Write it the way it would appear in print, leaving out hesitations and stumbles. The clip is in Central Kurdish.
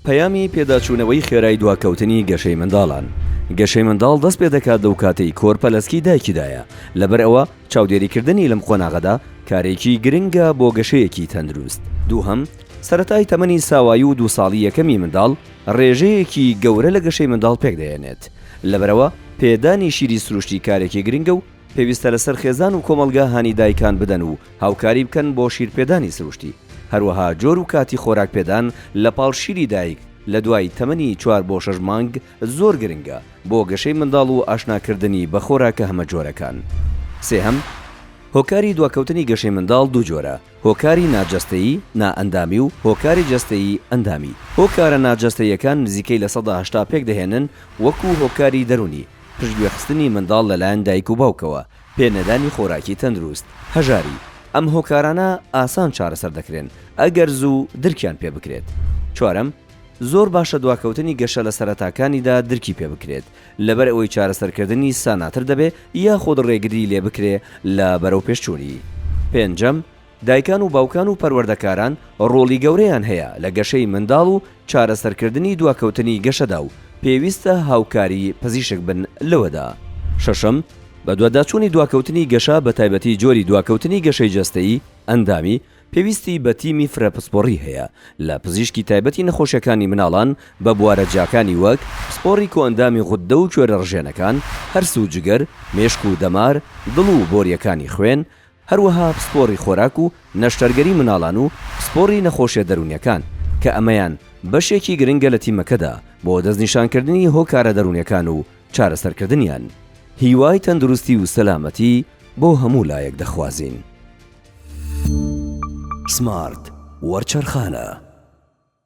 پەیامی پێداچوونەوەی خێرای دواکەوتنی گەشەی منداڵان. گەشەی منداڵ دەست پێ دەکات لەو کاتەی کۆرپەلەسکی دایکیدایە، لەبەر ئەوە چاودێریکردنی لەم قۆناغەدا کارێکی گرنگە بۆ گەشەیەکی تەندروست. دووهەم، سەرەتای تەمەنی ساوایی و 2 ساڵی یەکەمی منداڵ ڕێژەیەکی گەورە لە گەشەی منداڵ پێک دەهێنێت. لەبەرەوە پێدانی شیری سروشتی کارێکی گرنگە و پێویستە لەسەر خێزان و کۆمەلگا هانی دایکان بدەن و هاوکاری بکەن بۆ شیرپێدانی سروشتی. هەروەها جۆر و کاتی خۆراک پێدان لە پاڵ شیری دایک لە دوای تەمەنی 4 بۆ 6 مانگ زۆر گرنگە بۆ گەشەی منداڵ و ئاشناکردنی بە خۆراکە هەمە جۆرەکان. سێهەم، هۆکاری دواکەوتنی گەشەی منداڵ 2 جۆرە: هۆکاری ناجەستەیی نائەندامی و هۆکاری جەستەیی ئەندامی. هۆکارە ناجەستەییەکان نزیکەی لە 180 پێک دەهێنن وەکو هۆکاری دەرونی، پشتگوێخستنی منداڵ لەلایەن دایک و باوکەوە، پێنەدانی خۆراکی تەندروست. هەژاری ئەم هۆکارانە ئاسان چارەسەر دەکرێن ئەگەر زوو درکیان پێ بکرێت. چوارەم، زۆر باشە دواکەوتنی گەشە لە سەرەتاکانیدا درکی پێ بکرێت لەبەر ئەوەی چارەسەرکردنی ساناتر دەبێ یا خۆد ڕێگری لێ بکرێ لە بەرەو پێشچوونی. پێنجەم، دایکان و باوکان و پەروەردەکاران ڕۆڵی گەورەیان هەیە لە گەشەی منداڵ و چارەسەرکردنی دواکەوتنی گەشەدا و پێویستە هاوکاری پزیشک بن لەوەدا. شەشەم، بە دوواداچوونی دواکەوتنی گەشە بە تایبەتی جۆری دواکەوتنی گەشەی جەستەیی ئەندامی پێویستی بە تیمی فرەپسپۆڕی هەیە لە پزیشکی تایبەتی نەخۆشیەکانی مناڵان بە بوارە جیاکانی وەک پسپۆڕی کۆئەندامی غوددە و کوێرە ڕژێنەکان، هەرس و جگەر، مێشک و دەمار، دڵ و بۆریەکانی خوێن، هەروەها پسپۆڕی خۆراک و نەشتەرگەری مناڵان و پسپۆڕی نەخۆشیە دەرونیەکان کە ئەمەیان بەشێکی گرنگە لە تیمەکەدا بۆ دەستنیشانکردنی هۆکارە دەرونیەکان و چارەسەرکردنیان. هیوای تەندروستی و سەلامەتی بۆ هەموو لایەک دەخوازین. سمارت وەرچەرخانە.